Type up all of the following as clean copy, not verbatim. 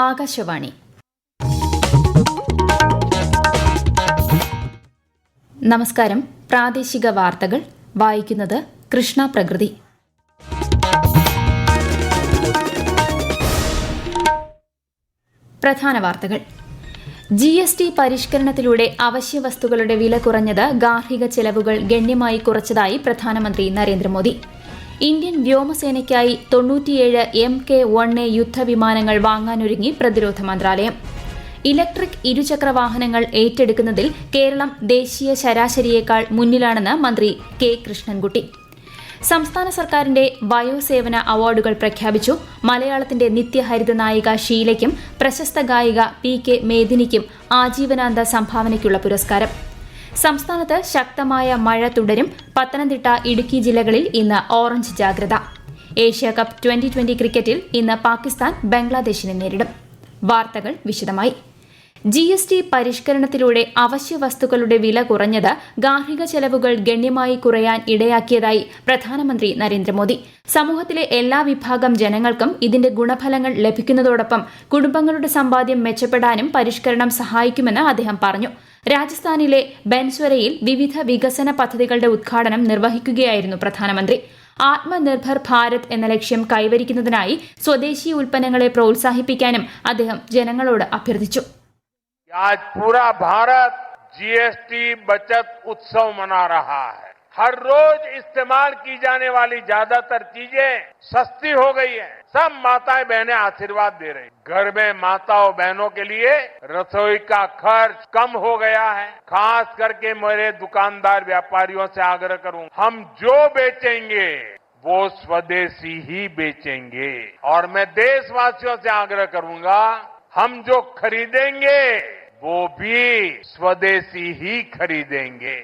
ആകാശവാണി. നമസ്കാരം. പ്രാദേശിക വാർത്തകൾ വായിക്കുന്നത് കൃഷ്ണ പ്രകൃതി. പ്രധാന വാർത്തകൾ. GST പരിഷ്കരണത്തിലൂടെ അവശ്യ വസ്തുക്കളുടെ വില കുറഞ്ഞത് ഗാർഹിക ചെലവുകൾ ഗണ്യമായി കുറച്ചതായി പ്രധാനമന്ത്രി നരേന്ദ്രമോദി. ഇന്ത്യൻ വ്യോമസേനയ്ക്കായി 97 MK-1A യുദ്ധവിമാനങ്ങൾ വാങ്ങാനൊരുങ്ങി പ്രതിരോധ മന്ത്രാലയം. ഇലക്ട്രിക് ഇരുചക്ര വാഹനങ്ങൾ ഏറ്റെടുക്കുന്നതിൽ കേരളം ദേശീയ ശരാശരിയേക്കാൾ മുന്നിലാണെന്ന് മന്ത്രി കെ കൃഷ്ണൻകുട്ടി. സംസ്ഥാന സർക്കാരിന്റെ വയോസേവന അവാർഡുകൾ പ്രഖ്യാപിച്ചു. മലയാളത്തിന്റെ നിത്യഹരിത നായിക ഷീലയ്ക്കും പ്രശസ്ത ഗായിക PK മേദിനിക്കും ആജീവനാന്ത സംഭാവനയ്ക്കുള്ള പുരസ്കാരം. സംസ്ഥാനത്ത് ശക്തമായ മഴ തുടരും. പത്തനംതിട്ട, ഇടുക്കി ജില്ലകളിൽ ഇന്ന് ഓറഞ്ച് ജാഗ്രത. ഏഷ്യാകപ്പ് 2020 ക്രിക്കറ്റിൽ ഇന്ന് പാകിസ്ഥാൻ ബംഗ്ലാദേശിനെ നേരിടും. വാർത്തകൾ വിശദമായി. GST പരിഷ്കരണത്തിലൂടെ അവശ്യ വസ്തുക്കളുടെ വില കുറഞ്ഞത് ഗാർഹിക ചെലവുകൾ ഗണ്യമായി കുറയാൻ ഇടയാക്കിയതായി പ്രധാനമന്ത്രി നരേന്ദ്രമോദി. സമൂഹത്തിലെ എല്ലാ വിഭാഗം ജനങ്ങൾക്കും ഇതിന്റെ ഗുണഫലങ്ങൾ ലഭിക്കുന്നതോടൊപ്പം കുടുംബങ്ങളുടെ സമ്പാദ്യം മെച്ചപ്പെടാനും പരിഷ്കരണം സഹായിക്കുമെന്ന് അദ്ദേഹം പറഞ്ഞു. രാജസ്ഥാനിലെ ബൻസ്വരയിൽ വിവിധ വികസന പദ്ധതികളുടെ ഉദ്ഘാടനം നിർവഹിക്കുകയായിരുന്നു പ്രധാനമന്ത്രി. ആത്മനിർഭർ ഭാരത് എന്ന ലക്ഷ്യം കൈവരിക്കുന്നതിനായി സ്വദേശി ഉൽപ്പന്നങ്ങളെ പ്രോത്സാഹിപ്പിക്കാനും അദ്ദേഹം ജനങ്ങളോട് അഭ്യർത്ഥിച്ചു. आज पूरा भारत GST बचत उत्सव मना रहा है. हर रोज इस्तेमाल की जाने वाली ज्यादातर चीजें सस्ती हो गई है. सब माताएं बहनें आशीर्वाद दे रही. घर में माताओं बहनों के लिए रसोई का खर्च कम हो गया है. खास करके मेरे दुकानदार व्यापारियों से आग्रह करूं, हम जो बेचेंगे वो स्वदेशी ही बेचेंगे. और मैं देशवासियों से आग्रह करूंगा, हम जो खरीदेंगे वो भी स्वदेशी ही खरीदेंगे.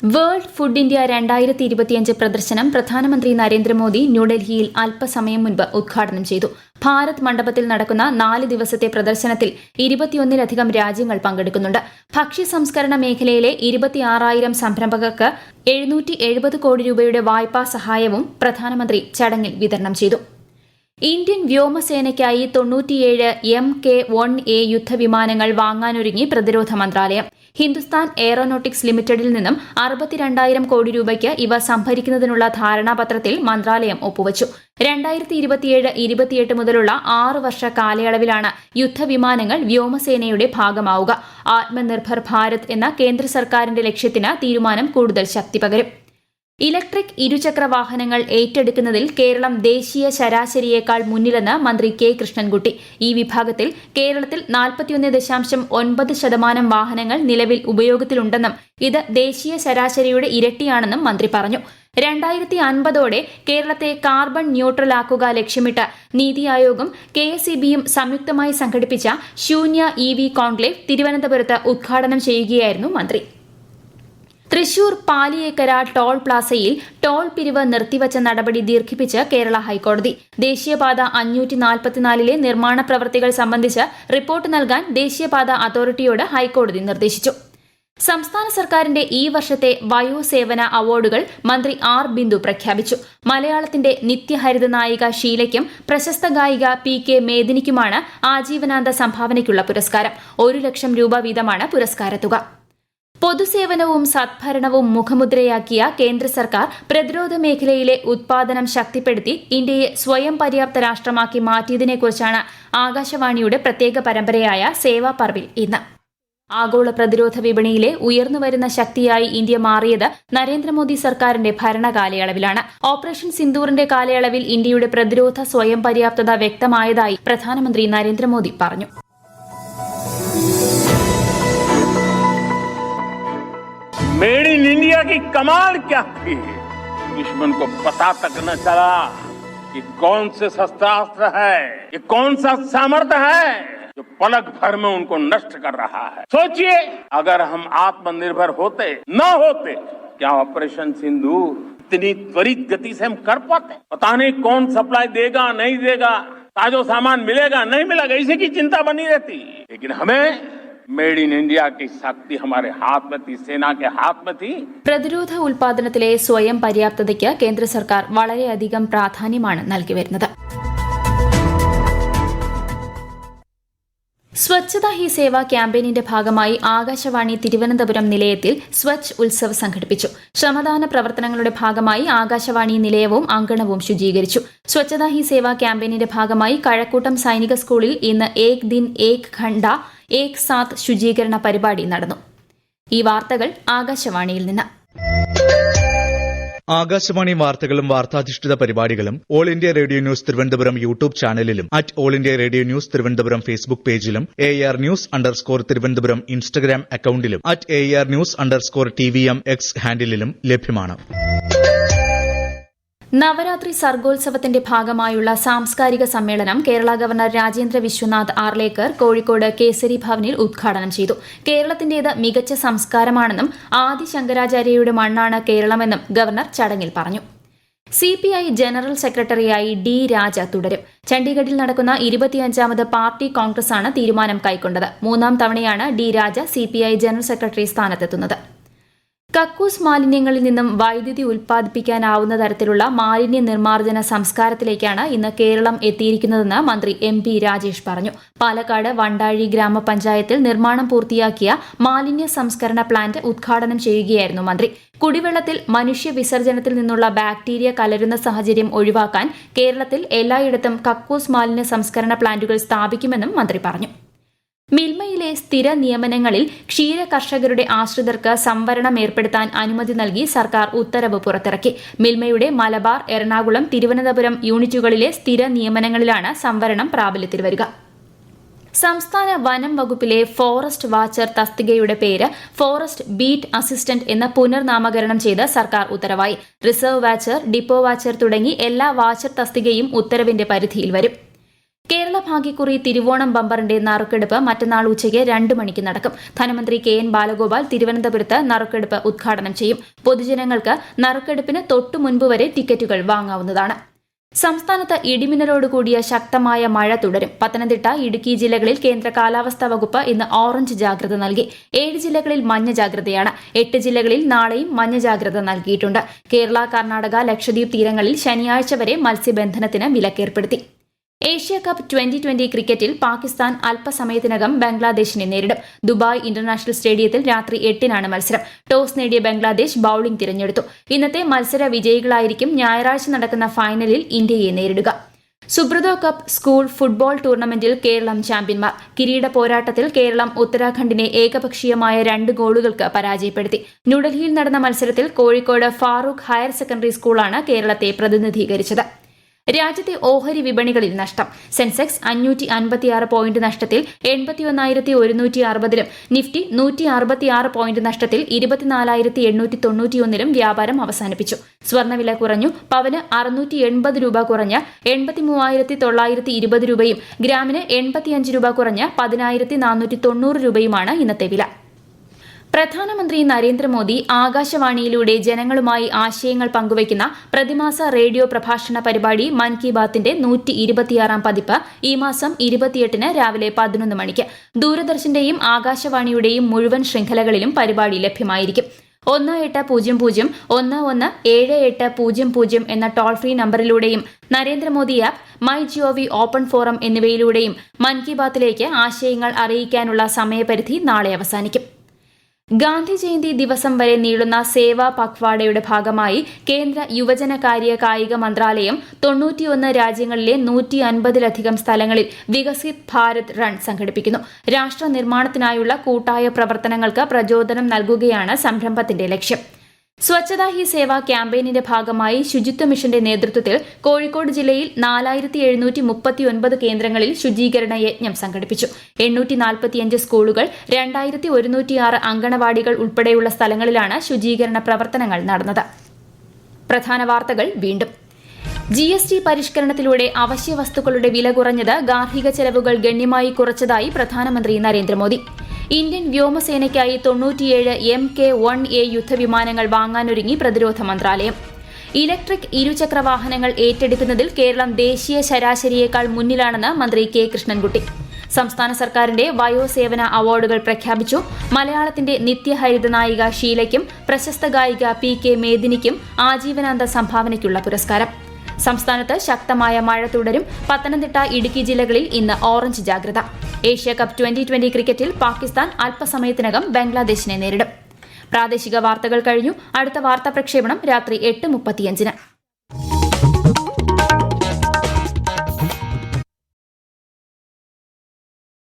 വേൾഡ് ഫുഡ് ഇന്ത്യ 2025 പ്രദർശനം പ്രധാനമന്ത്രി നരേന്ദ്രമോദി ന്യൂഡൽഹിയിൽ അല്പസമയം മുൻപ് ഉദ്ഘാടനം ചെയ്തു. ഭാരത് മണ്ഡപത്തിൽ നടക്കുന്ന 4 ദിവസത്തെ പ്രദർശനത്തിൽ 21-ലധികം രാജ്യങ്ങൾ പങ്കെടുക്കുന്നുണ്ട്. ഭക്ഷ്യ സംസ്കരണ മേഖലയിലെ 26,000 സംരംഭകർക്ക് 770 കോടി രൂപയുടെ വായ്പാ സഹായവും പ്രധാനമന്ത്രി ചടങ്ങിൽ വിതരണം ചെയ്തു. ഇന്ത്യൻ വ്യോമസേനയ്ക്കായി 97 MK-1A യുദ്ധവിമാനങ്ങൾ വാങ്ങാനൊരുങ്ങി പ്രതിരോധ മന്ത്രാലയം. ഹിന്ദുസ്ഥാൻ എയറോനോട്ടിക്സ് ലിമിറ്റഡിൽ നിന്നും 62,000 കോടി രൂപയ്ക്ക് ഇവ സംഭരിക്കുന്നതിനുള്ള ധാരണാപത്രത്തിൽ മന്ത്രാലയം ഒപ്പുവച്ചു. 2027-28 മുതലുള്ള 6 വർഷ കാലയളവിലാണ് യുദ്ധവിമാനങ്ങൾ വ്യോമസേനയുടെ ഭാഗമാവുക. ആത്മനിർഭർ ഭാരത് എന്ന കേന്ദ്ര സർക്കാരിന്റെ ലക്ഷ്യത്തിന് തീരുമാനം കൂടുതൽ ശക്തി പകരും. ഇലക്ട്രിക് ഇരുചക്ര വാഹനങ്ങൾ ഏറ്റെടുക്കുന്നതിൽ കേരളം ദേശീയ ശരാശരിയേക്കാൾ മുന്നിലെന്ന് മന്ത്രി കെ കൃഷ്ണൻകുട്ടി. ഈ വിഭാഗത്തിൽ കേരളത്തിൽ 41.9% വാഹനങ്ങൾ നിലവിൽ ഉപയോഗത്തിലുണ്ടെന്നും ഇത് ദേശീയ ശരാശരിയുടെ ഇരട്ടിയാണെന്നും മന്ത്രി പറഞ്ഞു. 2050ഓടെ കേരളത്തെ കാർബൺ ന്യൂട്രലാക്കുക ലക്ഷ്യമിട്ട് നീതി ആയോഗും KSEBയും സംയുക്തമായി സംഘടിപ്പിച്ച ശൂന്യ EV കോൺക്ലേവ് തിരുവനന്തപുരത്ത് ഉദ്ഘാടനം ചെയ്യുകയായിരുന്നു മന്ത്രി. തൃശൂർ പാലിയേക്കര ടോൾ പ്ലാസയിൽ ടോൾ പിരിവ് നിർത്തിവച്ച നടപടി ദീർഘിപ്പിച്ച് കേരള ഹൈക്കോടതി. ദേശീയപാത 544-ലെ നിർമ്മാണ പ്രവൃത്തികൾ സംബന്ധിച്ച് റിപ്പോർട്ട് നൽകാൻ ദേശീയപാത അതോറിറ്റിയോട് ഹൈക്കോടതി നിർദ്ദേശിച്ചു. സംസ്ഥാന സർക്കാരിന്റെ ഈ വർഷത്തെ വയോസേവന അവാർഡുകൾ മന്ത്രി R. ബിന്ദു പ്രഖ്യാപിച്ചു. മലയാളത്തിന്റെ നിത്യഹരിത നായിക ഷീലയ്ക്കും പ്രശസ്ത ഗായിക PK മേദിനിക്കുമാണ് ആജീവനാന്ത സംഭാവനയ്ക്കുള്ള പുരസ്കാരം. 1 ലക്ഷം രൂപ വീതമാണ് പുരസ്കാരത്തുക. പൊതുസേവനവും സദ്ഭരണവും മുഖമുദ്രയാക്കിയ കേന്ദ്ര സർക്കാർ പ്രതിരോധ മേഖലയിലെ ഉത്പാദനം ശക്തിപ്പെടുത്തി ഇന്ത്യയെ സ്വയം പര്യാപ്ത രാഷ്ട്രമാക്കി മാറ്റിയതിനെക്കുറിച്ചാണ് ആകാശവാണിയുടെ പ്രത്യേക പരമ്പരയായ സേവാ പർവിൽ ഇന്ന്. ആഗോള പ്രതിരോധ വിപണിയിലെ ഉയർന്നുവരുന്ന ശക്തിയായി ഇന്ത്യ മാറിയത് നരേന്ദ്രമോദി സർക്കാരിന്റെ ഭരണകാലയളവിലാണ്. ഓപ്പറേഷൻ സിന്ദൂറിന്റെ കാലയളവിൽ ഇന്ത്യയുടെ പ്രതിരോധ സ്വയം പര്യാപ്തത വ്യക്തമായതായി പ്രധാനമന്ത്രി നരേന്ദ്രമോദി പറഞ്ഞു. मेड इन इंडिया की कमाल क्या थी, दुश्मन को पता तक न चला कि कौन से शस्त्रास्त्र है, ये कौन सा सामर्थ्य है जो पलक भर में उनको नष्ट कर रहा है. सोचिए, अगर हम आत्मनिर्भर होते न होते, क्या ऑपरेशन सिंदूर इतनी त्वरित गति से हम कर पाते? पता नहीं कौन सप्लाई देगा नहीं देगा, ताजो सामान मिलेगा नहीं मिलेगा, इसी की चिंता बनी रहती. लेकिन हमें मेड इन इंडिया की शक्ति हमारे हाथ में थी, सेना के हाथ में थी. പ്രതിരോധ ഉൽപാദനത്തിലെ സ്വയം പര്യാപ്തതയ്ക്ക് കേന്ദ്ര സർക്കാർ വളരെയധികം പ്രാധാന്യമാണ് നൽകി വരുന്നത്. സ്വച്ഛതാ ഹി സേവ ക്യാമ്പയിനിന്റെ ഭാഗമായി ആകാശവാണി തിരുവനന്തപുരം നിലയത്തിൽ സ്വച്ഛ് ഉത്സവ് സംഘടിപ്പിച്ചു. ശ്രമദാന പ്രവർത്തനങ്ങളുടെ ഭാഗമായി ആകാശവാണി നിലയവും അങ്കണവും ശുചീകരിച്ചു. സ്വച്ഛതാ ഹി സേവ ക്യാമ്പയിനിന്റെ ഭാഗമായി കഴക്കൂട്ടം സൈനിക സ്കൂളിൽ ഇന്ന് ഏക് ദിൻ ഏക് ഘണ്ട ഏക് സാത്ത് ശുചീകരണ പരിപാടി നടന്നു. ഈ വാർത്തകൾ ആകാശവാണിയിൽ നിന്ന്. ആകാശവാണി വാർത്തകളും വാർത്താധിഷ്ഠിത പരിപാടികളും all India radio news Thiruvananthapuram YouTube ചാനലിലും all India radio news Thiruvananthapuram Facebook പേജിലും AR News_ തിരുവനന്തപുരം ഇൻസ്റ്റഗ്രാം അക്കൌണ്ടിലും AR News_TVM X ഹാൻഡിലും ലഭ്യമാണ്. നവരാത്രി സർഗോത്സവത്തിന്റെ ഭാഗമായുള്ള സാംസ്കാരിക സമ്മേളനം കേരള ഗവർണർ രാജേന്ദ്ര വിശ്വനാഥ് ആർലേക്കർ കോഴിക്കോട് കേസരി ഭവനിൽ ഉദ്ഘാടനം ചെയ്തു. കേരളത്തിന്റേത് മികച്ച സംസ്കാരമാണെന്നും ആദി ശങ്കരാചാര്യയുടെ മണ്ണാണ് കേരളമെന്നും ഗവർണർ ചടങ്ങിൽ പറഞ്ഞു. CPI ജനറൽ സെക്രട്ടറിയായി D. രാജ തുടരും. ചണ്ഡീഗഡിൽ നടക്കുന്ന 25ാമത് പാർട്ടി കോൺഗ്രസാണ് തീരുമാനം കൈക്കൊണ്ടത്. 3ാം തവണയാണ് D. രാജ CPI ജനറൽ സെക്രട്ടറി സ്ഥാനത്തെത്തുന്നത്. കക്കൂസ് മാലിന്യങ്ങളിൽ നിന്നും വൈദ്യുതി ഉൽപ്പാദിപ്പിക്കാനാവുന്ന തരത്തിലുള്ള മാലിന്യ നിർമ്മാർജ്ജന സംസ്കാരത്തിലേക്കാണ് ഇന്ന് കേരളം എത്തിയിരിക്കുന്നതെന്ന് മന്ത്രി MP രാജേഷ് പറഞ്ഞു. പാലക്കാട് വണ്ടാഴി ഗ്രാമപഞ്ചായത്തിൽ നിർമ്മാണം പൂർത്തിയാക്കിയ മാലിന്യ സംസ്കരണ പ്ലാന്റ് ഉദ്ഘാടനം ചെയ്യുകയായിരുന്നു മന്ത്രി. കുടിവെള്ളത്തിൽ മനുഷ്യ വിസർജനത്തിൽ നിന്നുള്ള ബാക്ടീരിയ കലരുന്ന സാഹചര്യം ഒഴിവാക്കാൻ കേരളത്തിൽ എല്ലായിടത്തും കക്കൂസ് മാലിന്യ സംസ്കരണ പ്ലാന്റുകൾ സ്ഥാപിക്കുമെന്നും മന്ത്രി പറഞ്ഞു. മിൽമയിലെ സ്ഥിര നിയമനങ്ങളിൽ ക്ഷീര കർഷകരുടെ ആശ്രിതർക്ക് സംവരണം ഏർപ്പെടുത്താൻ അനുമതി നൽകി സർക്കാർ ഉത്തരവ് പുറത്തിറക്കി. മിൽമയുടെ മലബാർ, എറണാകുളം, തിരുവനന്തപുരം യൂണിറ്റുകളിലെ സ്ഥിര നിയമനങ്ങളിലാണ് സംവരണം പ്രാബല്യത്തിൽ വരിക. സംസ്ഥാന വനം വകുപ്പിലെ ഫോറസ്റ്റ് വാച്ചർ തസ്തികയുടെ പേര് ഫോറസ്റ്റ് ബീറ്റ് അസിസ്റ്റന്റ് എന്ന് പുനർനാമകരണം ചെയ്ത് സർക്കാർ ഉത്തരവായി. റിസർവ് വാച്ചർ, ഡിപ്പോ വാച്ചർ തുടങ്ങി എല്ലാ വാച്ചർ തസ്തികയും ഉത്തരവിന്റെ പരിധിയിൽ വരും. കേരള ഭാഗ്യക്കുറി തിരുവോണം ബമ്പറിന്റെ നറുക്കെടുപ്പ് മറ്റന്നാൾ ഉച്ചയ്ക്ക് 2 മണിക്ക് നടക്കും. ധനമന്ത്രി KN ബാലഗോപാൽ തിരുവനന്തപുരത്ത് നറുക്കെടുപ്പ് ഉദ്ഘാടനം ചെയ്യും. പൊതുജനങ്ങൾക്ക് നറുക്കെടുപ്പിന് തൊട്ടു മുൻപ് വരെ ടിക്കറ്റുകൾ വാങ്ങാവുന്നതാണ്. സംസ്ഥാനത്ത് ഇടിമിന്നലോടുകൂടിയ ശക്തമായ മഴ തുടരും. പത്തനംതിട്ട, ഇടുക്കി ജില്ലകളിൽ കേന്ദ്ര കാലാവസ്ഥാ വകുപ്പ് ഇന്ന് ഓറഞ്ച് ജാഗ്രത നൽകി. 7 ജില്ലകളിൽ മഞ്ഞ ജാഗ്രതയാണ്. 8 ജില്ലകളിൽ നാളെയും മഞ്ഞ ജാഗ്രത നൽകിയിട്ടുണ്ട്. കേരള, കർണാടക, ലക്ഷദ്വീപ് തീരങ്ങളിൽ ശനിയാഴ്ച വരെ മത്സ്യബന്ധനത്തിന് വിലക്കേർപ്പെടുത്തി. ഏഷ്യ കപ്പ് 2020 ക്രിക്കറ്റിൽ പാകിസ്ഥാൻ അല്പസമയത്തിനകം ബംഗ്ലാദേശിനെ നേരിടും. ദുബായ് ഇന്റർനാഷണൽ സ്റ്റേഡിയത്തിൽ രാത്രി 8-നാണ് മത്സരം. ടോസ് നേടിയ ബംഗ്ലാദേശ് ബൌളിംഗ് തിരഞ്ഞെടുത്തു. ഇന്നത്തെ മത്സര വിജയികളായിരിക്കും ഞായറാഴ്ച നടക്കുന്ന ഫൈനലിൽ ഇന്ത്യയെ നേരിടുക. സുബ്രതോ കപ്പ് സ്കൂൾ ഫുട്ബോൾ ടൂർണമെന്റിൽ കേരളം ചാമ്പ്യന്മാർ. കിരീട പോരാട്ടത്തിൽ കേരളം ഉത്തരാഖണ്ഡിനെ ഏകപക്ഷീയമായ 2 ഗോളുകൾക്ക് പരാജയപ്പെടുത്തി. ന്യൂഡൽഹിയിൽ നടന്ന മത്സരത്തിൽ കോഴിക്കോട് ഫാറൂഖ് ഹയർ സെക്കൻഡറി സ്കൂളാണ് കേരളത്തെ പ്രതിനിധീകരിച്ചത്. രാജ്യത്തെ ഓഹരി വിപണികളിൽ നഷ്ടം. സെൻസെക്സ് 556 പോയിന്റ് നഷ്ടത്തിൽ 81,160-ലും നിഫ്റ്റി 166 പോയിന്റ് നഷ്ടത്തിൽ 24,891-ലും വ്യാപാരം അവസാനിപ്പിച്ചു. സ്വർണ്ണവില കുറഞ്ഞു. പവന് 680 രൂപ കുറഞ്ഞ് 83,920 രൂപയും ഗ്രാമിന് 85 രൂപ കുറഞ്ഞ് 10,490 രൂപയുമാണ് ഇന്നത്തെ വില. പ്രധാനമന്ത്രി നരേന്ദ്രമോദി ആകാശവാണിയിലൂടെ ജനങ്ങളുമായി ആശയങ്ങൾ പങ്കുവയ്ക്കുന്ന പ്രതിമാസ റേഡിയോ പ്രഭാഷണ പരിപാടി മൻ കി ബാത്തിന്റെ 126ാം പതിപ്പ് ഈ മാസം 28-ന് രാവിലെ 11 മണിക്ക് ദൂരദർശന്റെയും ആകാശവാണിയുടെയും മുഴുവൻ ശൃംഖലകളിലും പരിപാടി ലഭ്യമായിരിക്കും. 1800-117800 എന്ന ടോൾ ഫ്രീ നമ്പറിലൂടെയും Narendra Modi app, my gov open forum എന്നിവയിലൂടെയും മൻ കി ബാത്തിലേക്ക് ആശയങ്ങൾ അറിയിക്കാനുള്ള സമയപരിധി നാളെ അവസാനിക്കും. ഗാന്ധി ജയന്തി ദിവസം വരെ നീളുന്ന സേവാ പഖ്വാഡയുടെ ഭാഗമായി കേന്ദ്ര യുവജനകാര്യ കായിക മന്ത്രാലയം 91 രാജ്യങ്ങളിലെ 150-ലധികം സ്ഥലങ്ങളിൽ വികസിത് ഭാരത് റൺ സംഘടിപ്പിക്കുന്നു. രാഷ്ട്ര നിർമ്മാണത്തിനായുള്ള കൂട്ടായ പ്രവർത്തനങ്ങൾക്ക് പ്രചോദനം നൽകുകയാണ് സംരംഭത്തിന്റെ ലക്ഷ്യം. സ്വച്ഛതാ ഹി സേവ ക്യാമ്പയിനിന്റെ ഭാഗമായി ശുചിത്വ മിഷന്റെ നേതൃത്വത്തിൽ കോഴിക്കോട് ജില്ലയിൽ 4,739 കേന്ദ്രങ്ങളിൽ ശുചീകരണ യജ്ഞം സംഘടിപ്പിച്ചു. 845 സ്കൂളുകൾ, 2,106 അങ്കണവാടികൾ ഉൾപ്പെടെയുള്ള സ്ഥലങ്ങളിലാണ് ശുചീകരണ പ്രവർത്തനങ്ങൾ നടന്നത്. പ്രധാന വാർത്തകൾ വീണ്ടും. GST പരിഷ്കരണത്തിലൂടെ അവശ്യ വസ്തുക്കളുടെ വില കുറഞ്ഞത് ഗാർഹിക ചെലവുകൾ ഗണ്യമായി കുറച്ചതായി പ്രധാനമന്ത്രി നരേന്ദ്രമോദി. ഇന്ത്യൻ വ്യോമസേനയ്ക്കായി 97 MK-1A യുദ്ധവിമാനങ്ങൾ വാങ്ങാനൊരുങ്ങി പ്രതിരോധ മന്ത്രാലയം. ഇലക്ട്രിക് ഇരുചക്ര വാഹനങ്ങൾ ഏറ്റെടുക്കുന്നതിൽ കേരളം ദേശീയ ശരാശരിയേക്കാൾ മുന്നിലാണെന്ന് മന്ത്രി K. കൃഷ്ണൻകുട്ടി. സംസ്ഥാന സർക്കാരിന്റെ വയോസേവന അവാർഡുകൾ പ്രഖ്യാപിച്ചു. മലയാളത്തിന്റെ നിത്യഹരിത നായിക ഷീലയ്ക്കും പ്രശസ്ത ഗായിക PK മേദിനിക്കും ആജീവനാന്ത സംഭാവനയ്ക്കുള്ള പുരസ്കാരം. സംസ്ഥാനത്ത് ശക്തമായ മഴ തുടരും. പത്തനംതിട്ട, ഇടുക്കി ജില്ലകളിൽ ഇന്ന് ഓറഞ്ച് ജാഗ്രത. ഏഷ്യാകപ്പ് 2020 ക്രിക്കറ്റിൽ പാകിസ്ഥാൻ അല്പസമയത്തിനകം ബംഗ്ലാദേശിനെ നേരിടും. പ്രാദേശിക വാർത്തകൾ കഴിഞ്ഞു. അടുത്ത വാർത്താ പ്രക്ഷേപണം രാത്രി 8:35.